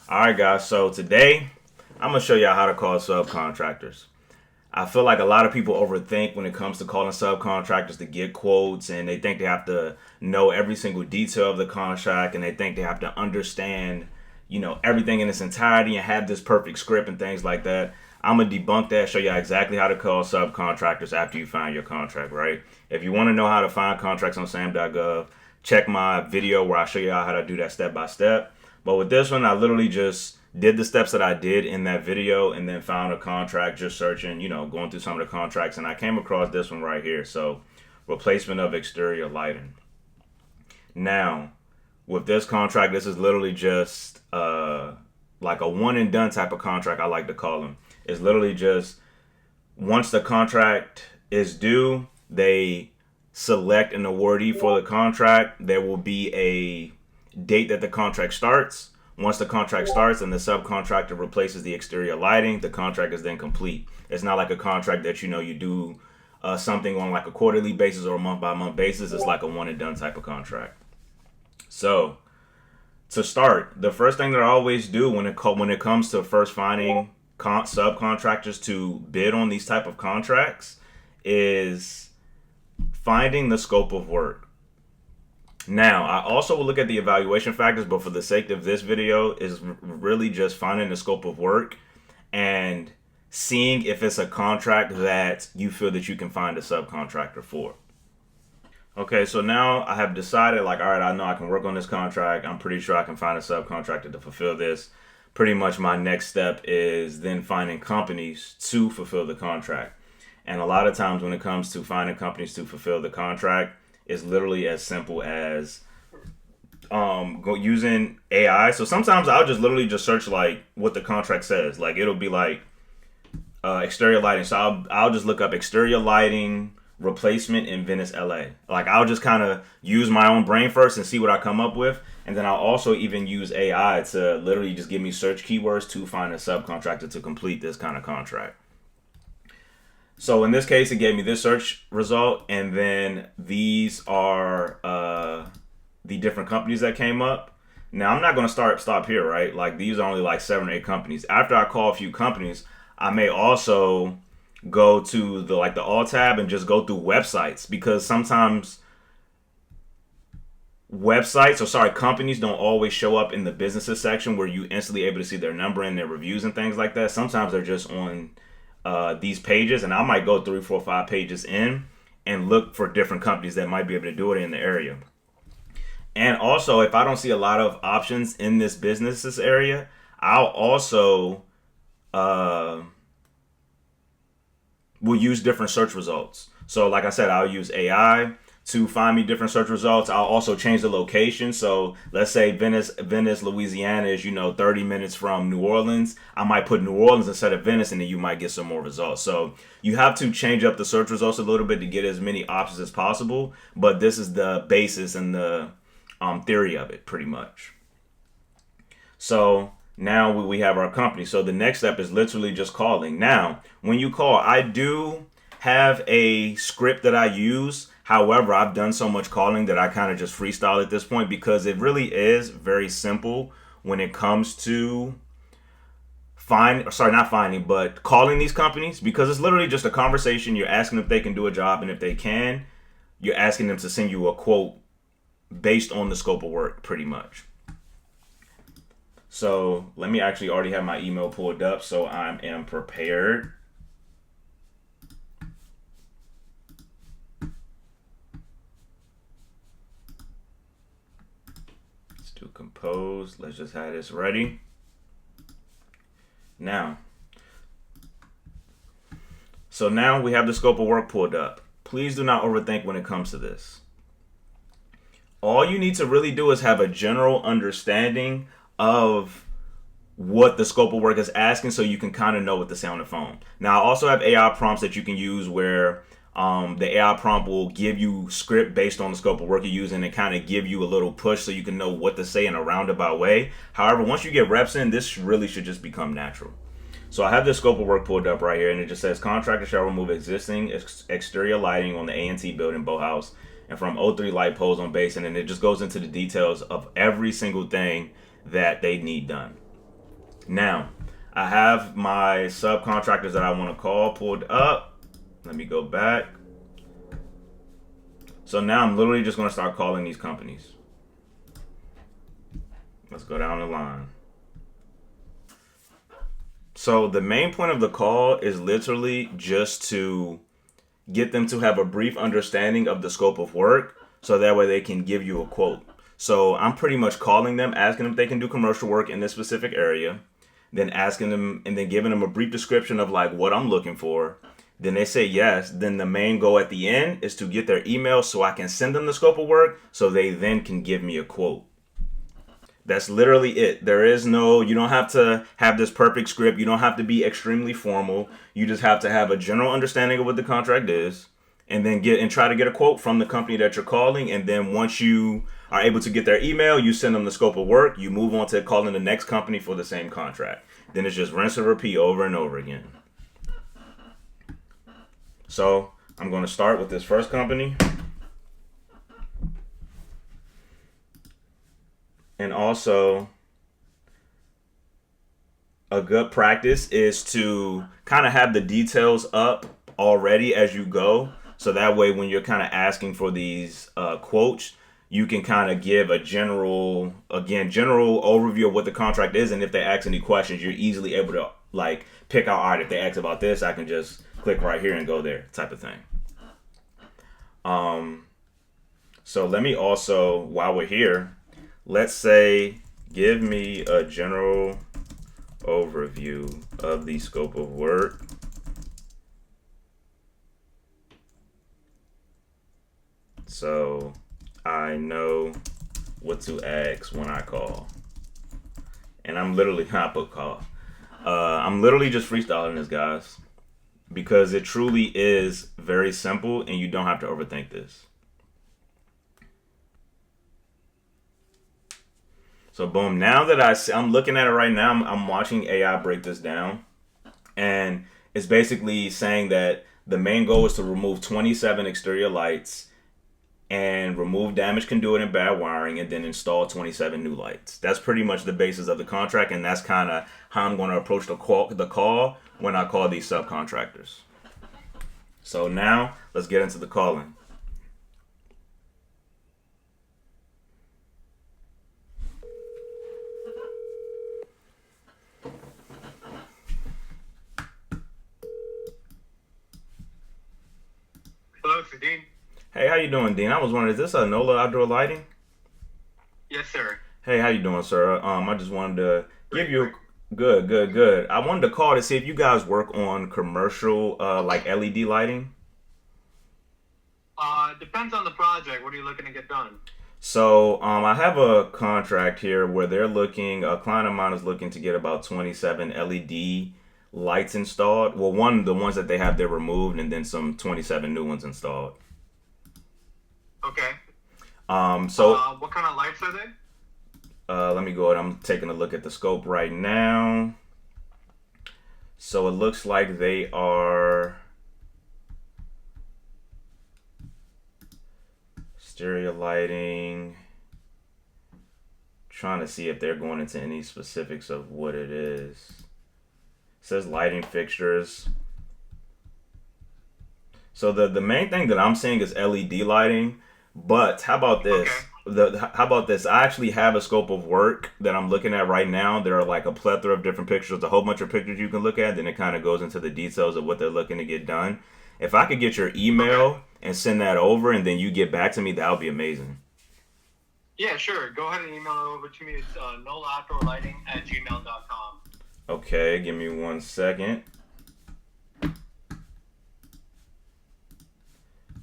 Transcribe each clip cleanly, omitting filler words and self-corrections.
Alright guys, so today I'm going to show y'all how to call subcontractors. I feel like a lot of people overthink when it comes to calling subcontractors to get quotes, and they think they have to know every single detail of the contract, and they think they have to understand, everything in its entirety and have this perfect script and things like that. I'm going to debunk that, show y'all exactly how to call subcontractors after you find your contract, right? If you want to know how to find contracts on SAM.gov, check my video where I show y'all how to do that step by step. But with this one, I literally just did the steps that I did in that video and then found a contract just searching, going through some of the contracts. And I came across this one right here. So, replacement of exterior lighting. Now, with this contract, this is literally just like a one and done type of contract, I like to call them. It's literally just once the contract is due, they select an awardee for the contract. There will be a date that the contract starts. Once the contract starts and the subcontractor replaces the exterior lighting, the contract is then complete. It's not like a contract that you do something on like a quarterly basis or a month by month basis. It's like a one and done type of contract. So to start, the first thing that I always do when it comes to first finding subcontractors to bid on these type of contracts is finding the scope of work. Now, I also will look at the evaluation factors, but for the sake of this video, is really just finding the scope of work and seeing if it's a contract that you feel that you can find a subcontractor for. Okay, so now I have decided, all right, I know I can work on this contract. I'm pretty sure I can find a subcontractor to fulfill this. Pretty much my next step is then finding companies to fulfill the contract. And a lot of times when it comes to finding companies to fulfill the contract, is literally as simple as using AI. So sometimes I'll just literally just search like what the contract says. Like it'll be like exterior lighting. So I'll just look up exterior lighting replacement in Venice, LA. Like I'll just kind of use my own brain first and see what I come up with. And then I'll also even use AI to literally just give me search keywords to find a subcontractor to complete this kind of contract. So in this case, it gave me this search result, and then these are the different companies that came up. Now, I'm not going to stop here, right? Like these are only like 7 or 8 companies. After I call a few companies, I may also go to the all tab and just go through websites, because sometimes companies don't always show up in the businesses section where you instantly able to see their number and their reviews and things like that. Sometimes they're just on these pages, and I might go 3, 4, 5 pages in and look for different companies that might be able to do it in the area. And also, if I don't see a lot of options in this businesses area, I'll also will use different search results. So like I said, I'll use AI to find me different search results. I'll also change the location. So let's say Venice, Louisiana is, 30 minutes from New Orleans. I might put New Orleans instead of Venice, and then you might get some more results. So you have to change up the search results a little bit to get as many options as possible. But this is the basis and the theory of it, pretty much. So now we have our company. So the next step is literally just calling. Now, when you call, I do have a script that I use. However, I've done so much calling that I kind of just freestyle at this point, because it really is very simple when it comes to calling these companies, because it's literally just a conversation. You're asking if they can do a job, and if they can, you're asking them to send you a quote based on the scope of work, pretty much. So let me actually already have my email pulled up so I am prepared. To compose, let's just have this ready. Now we have the scope of work pulled up. Please do not overthink when it comes to this. All you need to really do is have a general understanding of what the scope of work is asking, so you can kind of know what to say on the phone. Now, I also have AI prompts that you can use where the AI prompt will give you script based on the scope of work you're using and kind of give you a little push so you can know what to say in a roundabout way. However, once you get reps in, this really should just become natural. So I have this scope of work pulled up right here, and it just says contractor shall remove existing exterior lighting on the A&T building, boathouse, and from O3 light poles on base, and then it just goes into the details of every single thing that they need done. Now, I have my subcontractors that I want to call pulled up. Let me go back. So now I'm literally just going to start calling these companies. Let's go down the line. So the main point of the call is literally just to get them to have a brief understanding of the scope of work so that way they can give you a quote. So I'm pretty much calling them, asking them if they can do commercial work in this specific area, then asking them and then giving them a brief description of like what I'm looking for. Then they say yes. Then the main goal at the end is to get their email so I can send them the scope of work so they then can give me a quote. That's literally it. There is no, you don't have to have this perfect script. You don't have to be extremely formal. You just have to have a general understanding of what the contract is and then try to get a quote from the company that you're calling. And then once you are able to get their email, you send them the scope of work. You move on to calling the next company for the same contract. Then it's just rinse and repeat over and over again. So I'm going to start with this first company. And also, a good practice is to kind of have the details up already as you go. So that way, when you're kind of asking for these quotes, you can kind of give a general overview of what the contract is. And if they ask any questions, you're easily able to like pick out, all right, if they ask about this, I can just click right here and go there type of thing. So let me also, while we're here, let's say, give me a general overview of the scope of work. So I know what to ask when I call. And I'm literally not put call. I'm literally just freestyling this, guys, because it truly is very simple and you don't have to overthink this. So boom, now that I'm looking at it right now, I'm watching AI break this down. And it's basically saying that the main goal is to remove 27 exterior lights and remove damaged conduit and bad wiring and then install 27 new lights. That's pretty much the basis of the contract, and that's kind of how I'm going to approach the call when I call these subcontractors. So now let's get into the calling. Hello, this is Dean. Hey, how you doing, Dean? I was wondering, is this a NOLA outdoor lighting? Yes, sir. Hey, how you doing, sir? I just wanted to give you good. I wanted to call to see if you guys work on commercial like LED lighting. Depends on the project. What are you looking to get done? So I have a contract here where a client of mine is looking to get about 27 LED lights installed. Well, the ones that they have, they're removed, and then some 27 new ones installed. Okay. So What kind of lights are they? let me go ahead. I'm taking a look at the scope right now. So it looks like they are stereo lighting. Trying to see if they're going into any specifics of what it is. It says lighting fixtures. So the main thing that I'm seeing is LED lighting. But how about this? Okay. How about this? I actually have a scope of work that I'm looking at right now. There are like a plethora of different pictures, a whole bunch of pictures you can look at. Then it kind of goes into the details of what they're looking to get done. If I could get your email Okay. and send that over, and then you get back to me, that would be amazing. Yeah, sure. Go ahead and email it over to me. It's nolaoutdoorlighting@gmail.com. Okay, give me 1 second.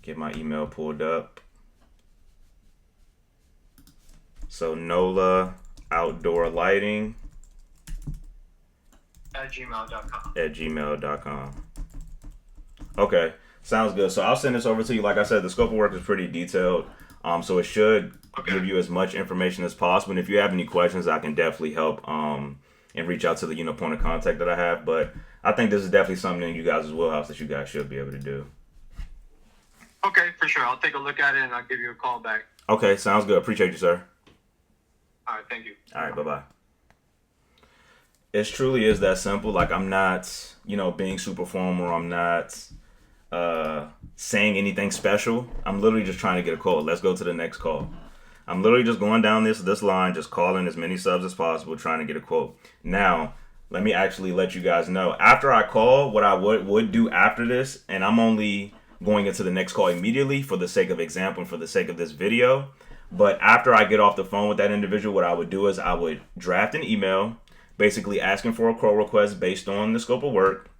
Get my email pulled up. So NOLA outdoor lighting @gmail.com. at gmail.com. Okay, sounds good. So I'll send this over to you. Like I said, the scope of work is pretty detailed. So it should Okay. give you as much information as possible. And if you have any questions, I can definitely help and reach out to the point of contact that I have. But I think this is definitely something in you guys' wheelhouse that you guys should be able to do. Okay, for sure. I'll take a look at it and I'll give you a call back. Okay, sounds good. Appreciate you, sir. All right, thank you. All right, bye bye. It truly is that simple. Like, I'm not, being super formal. I'm not saying anything special. I'm literally just trying to get a call. Let's go to the next call. I'm literally just going down this line, just calling as many subs as possible, trying to get a quote. Now, let me actually let you guys know. After I call, what I would do after this, and I'm only going into the next call immediately for the sake of example and for the sake of this video. But after I get off the phone with that individual, what I would do is I would draft an email, basically asking for a quote request based on the scope of work.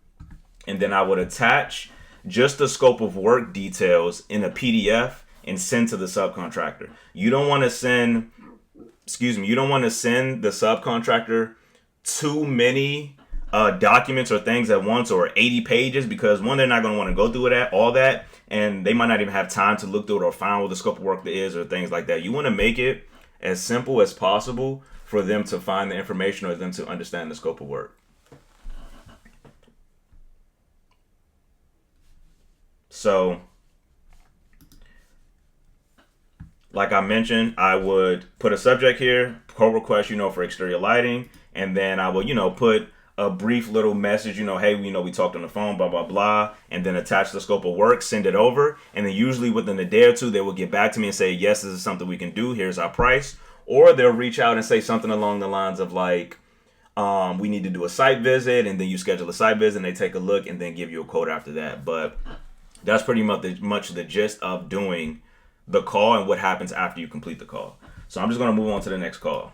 And then I would attach just the scope of work details in a PDF and send to the subcontractor. You don't want to send the subcontractor too many documents or things at once, or 80 pages, because one, they're not going to want to go through all that, and they might not even have time to look through it or find what the scope of work is or things like that. You want to make it as simple as possible for them to find the information or them to understand the scope of work. So, like I mentioned, I would put a subject here, quote request, for exterior lighting, and then I would, put a brief little message, hey, we talked on the phone, blah, blah, blah, and then attach the scope of work, send it over, and then usually within a day or two, they will get back to me and say, yes, this is something we can do, here's our price, or they'll reach out and say something along the lines of like, we need to do a site visit, and then you schedule a site visit, and they take a look, and then give you a quote after that. But that's pretty much the gist of doing the call and what happens after you complete the call. So I'm just going to move on to the next call.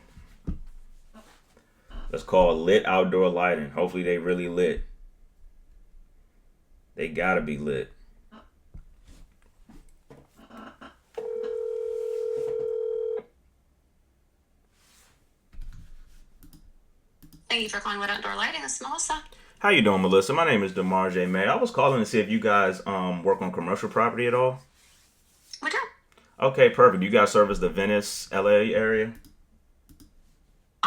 Let's call Lit Outdoor Lighting. Hopefully they really lit. They gotta be lit. Thank you for calling Lit Outdoor Lighting. This is Melissa. How you doing, Melissa? My name is DeMarje May. I was calling to see if you guys work on commercial property at all. We do. Okay, perfect. You guys service the Venice, LA area?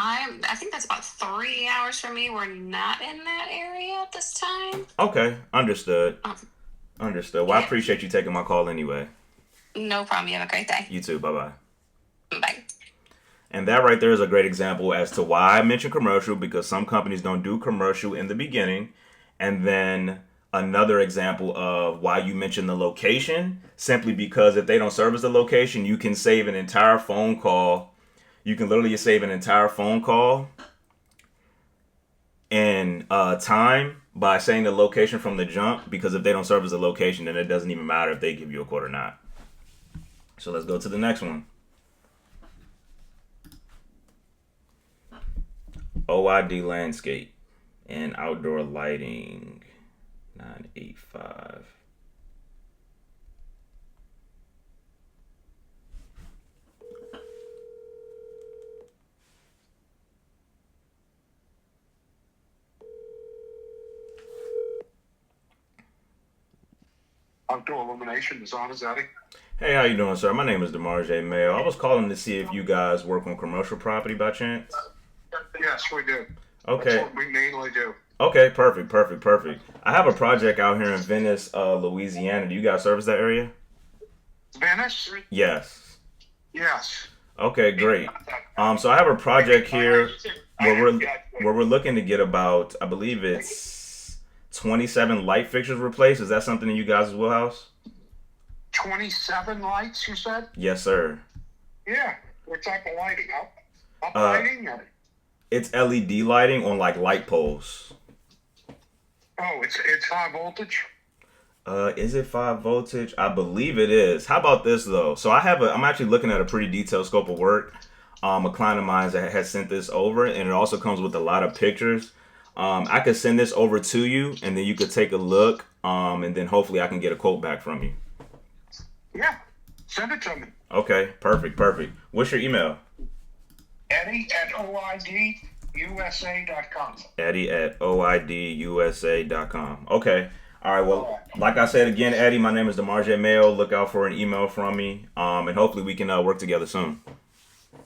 I think that's about 3 hours from me. We're not in that area at this time. Okay, understood. Understood. Well, I appreciate you taking my call anyway. No problem. You have a great day. You too. Bye-bye. Bye. And that right there is a great example as to why I mentioned commercial, because some companies don't do commercial in the beginning. And then another example of why you mentioned the location, simply because if they don't service the location, you can save an entire phone call. You can literally save an entire phone call in time by saying the location from the jump, because if they don't service the location, then it doesn't even matter if they give you a quote or not. So let's go to the next one. OID Landscape and Outdoor Lighting 985. Outdoor illumination is on, is that it? Hey, how you doing, sir? My name is DeMarje Mayo. I was calling to see if you guys work on commercial property by chance. Yes, we do. Okay. That's what we mainly do. Okay, perfect. I have a project out here in Venice, Louisiana. Do you guys service that area? Venice? Yes. Yes. Okay, great. So I have a project here where we're looking to get about, I believe it's 27 light fixtures replaced. Is that something in you guys' wheelhouse? 27 lights, you said? Yes, sir. Yeah. What type of lighting? Up lighting? Or? It's LED lighting on like light poles. Oh, it's high voltage? Is it 5 voltage? I believe it is. How about this though? So I'm actually looking at a pretty detailed scope of work. A client of mine has sent this over, and it also comes with a lot of pictures. I could send this over to you, and then you could take a look, and then hopefully I can get a quote back from you. Yeah, send it to me. Okay, perfect. What's your email? Eddie@oidusa.com. Eddie@oidusa.com. Okay. All right. Well, like I said again, Eddie, my name is DeMarje Mayo. Look out for an email from me, and hopefully we can work together soon.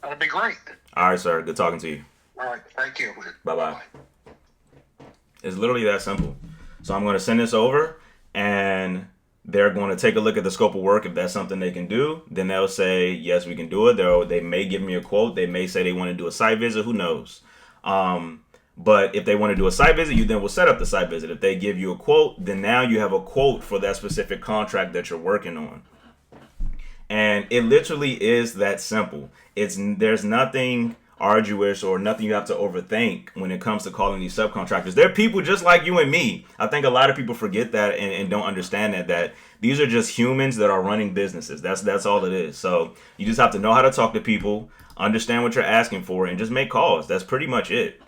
That'd be great. All right, sir. Good talking to you. All right, thank you. Bye-bye. It's literally that simple. So I'm going to send this over, and they're going to take a look at the scope of work. If that's something they can do, then they'll say, yes, we can do it. They may give me a quote. They may say they want to do a site visit. Who knows? But if they want to do a site visit, you then will set up the site visit. If they give you a quote, then now you have a quote for that specific contract that you're working on. And it literally is that simple. There's nothing arduous or nothing you have to overthink when it comes to calling these subcontractors. They're people just like you and me. I think a lot of people forget that and don't understand that these are just humans that are running businesses. That's all it is. So you just have to know how to talk to people, understand what you're asking for, and just make calls. That's pretty much it.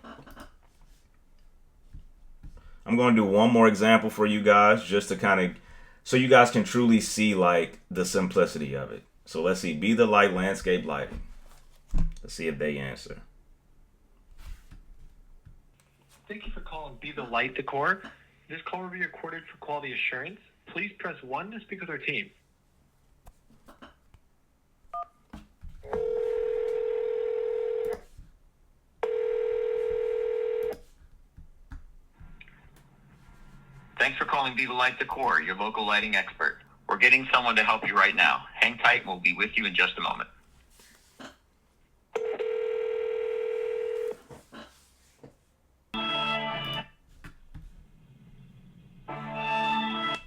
I'm going to do one more example for you guys just to kind of, so you guys can truly see like the simplicity of it. So let's see, Be the Light Landscape Lighting. Let's see if they answer. Thank you for calling Be the Light Decor. This call will be recorded for quality assurance. Please press 1 to speak with our team. Thanks for calling Be the Light Decor, your local lighting expert. We're getting someone to help you right now. Hang tight and we'll be with you in just a moment.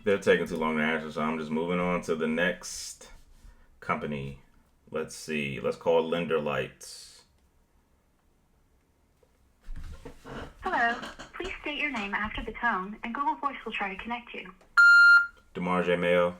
They're taking too long to answer, so I'm just moving on to the next company. Let's see. Let's call Lender Lights. Hello. Please state your name after the tone, and Google Voice will try to connect you. DeMarge Mayo.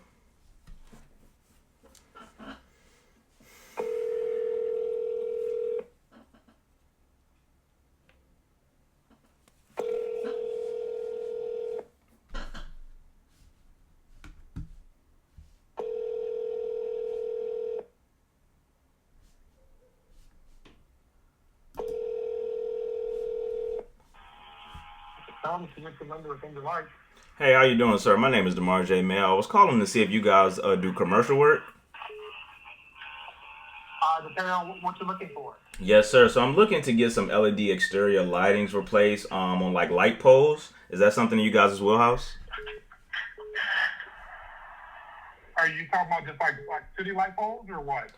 Hey, how you doing, sir? My name is DeMarge Mayo. I was calling to see if you guys do commercial work. Depending on what you're looking for. Yes, sir. So I'm looking to get some LED exterior lightings replaced on like light poles. Is that something in you guys' wheelhouse? Are you talking about just like city light poles or what?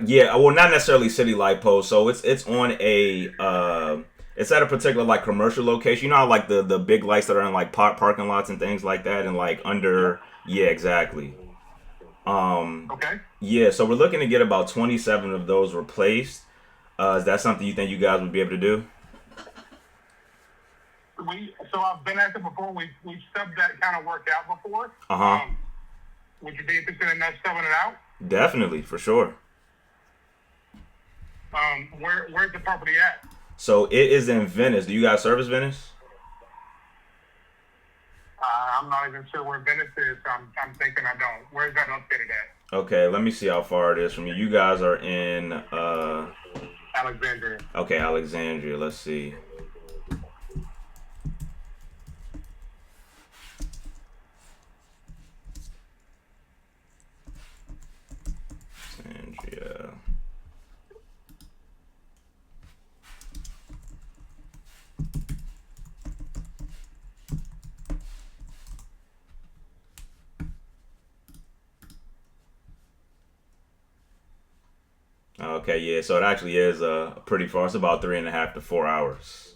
Yeah. Well, not necessarily city light poles. So it's on a it's at a particular like commercial location. You know how like the big lights that are in like parking lots and things like that, and like under. Yeah, exactly. Okay. Yeah, so we're looking to get about 27 of those replaced. Is that something you think you guys would be able to do? So I've been at it before. We've subbed that kind of work out before. Would you be interested in us subbing it out? Definitely, for sure. Where's the property at? So it is in Venice. Do you guys service Venice? I'm not even sure where Venice is. So I'm thinking I don't. Where's that located at? Okay, let me see how far it is from you. You guys are in Alexandria. Okay, Alexandria. Let's see. Alexandria. Okay, yeah, so it actually is pretty far. It's about 3.5 to 4 hours.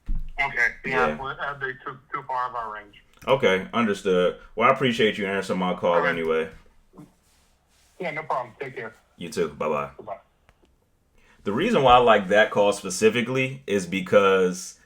Okay, yeah, Yeah. well, that'd be too far of our range. Okay, understood. Well, I appreciate you answering my call Okay. anyway. Yeah, no problem. Take care. You too. Bye-bye. Goodbye. The reason why I like that call specifically is because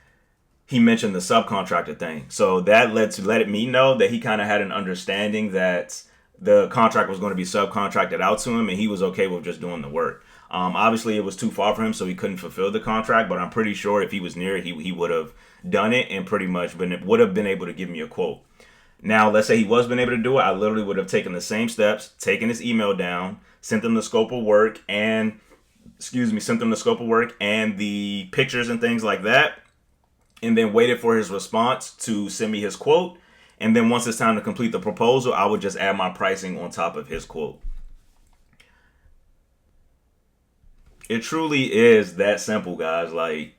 he mentioned the subcontractor thing. So that let me know that he kind of had an understanding that the contract was going to be subcontracted out to him, and he was okay with just doing the work. Obviously, it was too far for him, so he couldn't fulfill the contract. But I'm pretty sure if he was near it, he would have done it and pretty much would have been able to give me a quote. Now, let's say he was been able to do it. I literally would have taken the same steps, taken his email down, sent him the scope of work, and the pictures and things like that, and then waited for his response to send me his quote. And then once it's time to complete the proposal, I would just add my pricing on top of his quote. It truly is that simple, guys. Like,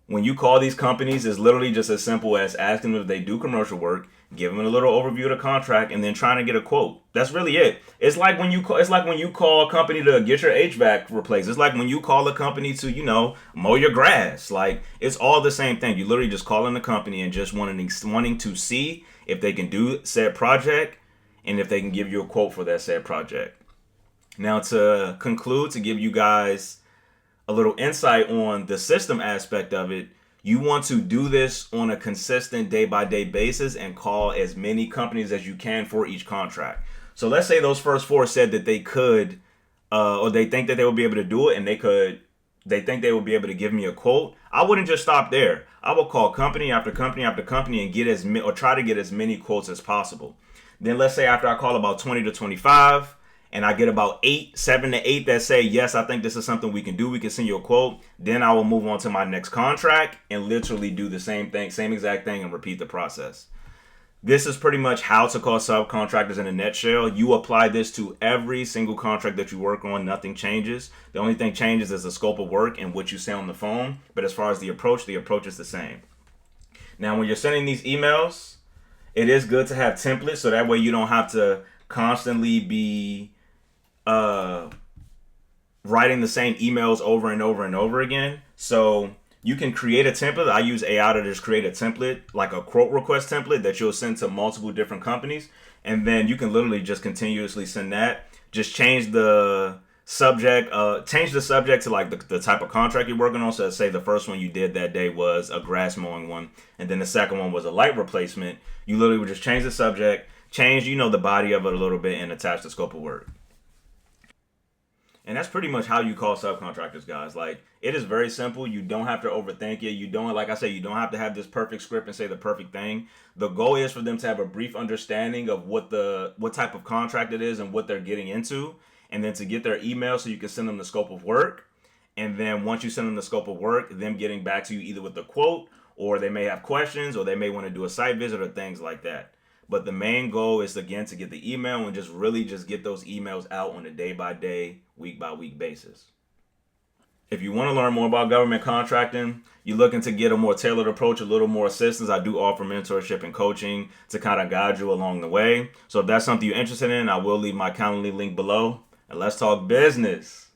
when you call these companies, it's literally just as simple as asking them if they do commercial work, give them a little overview of the contract, and then trying to get a quote. That's really it. It's like when you call a company to get your HVAC replaced. It's like when you call a company to mow your grass. Like, it's all the same thing. You literally just calling the company and just wanting to see if they can do said project and if they can give you a quote for that said project. Now, to conclude, to give you guys a little insight on the system aspect of it, you want to do this on a consistent day-by-day basis and call as many companies as you can for each contract. So let's say those first 4 said that they could, or they think that they will be able to do it, and they think they will be able to give me a quote. I wouldn't just stop there. I will call company after company after company and try to get as many quotes as possible. Then let's say after I call about 20 to 25, and I get about 7 to 8 that say, yes, I think this is something we can do. We can send you a quote. Then I will move on to my next contract and literally do the same thing, same exact thing, and repeat the process. This is pretty much how to call subcontractors in a nutshell. You apply this to every single contract that you work on. Nothing changes. The only thing changes is the scope of work and what you say on the phone. But as far as the approach is the same. Now, when you're sending these emails, it is good to have templates so that way you don't have to constantly be writing the same emails over and over and over again. So you can create a template. I use AI to just create a template, like a quote request template that you'll send to multiple different companies. And then you can literally just continuously send that. Just change the subject to like the type of contract you're working on. So let's say the first one you did that day was a grass mowing one, and then the second one was a light replacement. You literally would just change the subject, change the body of it a little bit, and attach the scope of work. And that's pretty much how you call subcontractors, guys. Like, it is very simple. You don't have to overthink it. You don't have to have this perfect script and say the perfect thing. The goal is for them to have a brief understanding of what type of contract it is and what they're getting into, and then to get their email so you can send them the scope of work. And then once you send them the scope of work, them getting back to you either with the quote, or they may have questions, or they may want to do a site visit or things like that. But the main goal is, again, to get the email and just get those emails out on a day-by-day, week-by-week basis. If you want to learn more about government contracting, you're looking to get a more tailored approach, a little more assistance, I do offer mentorship and coaching to kind of guide you along the way. So if that's something you're interested in, I will leave my Calendly link below. And let's talk business.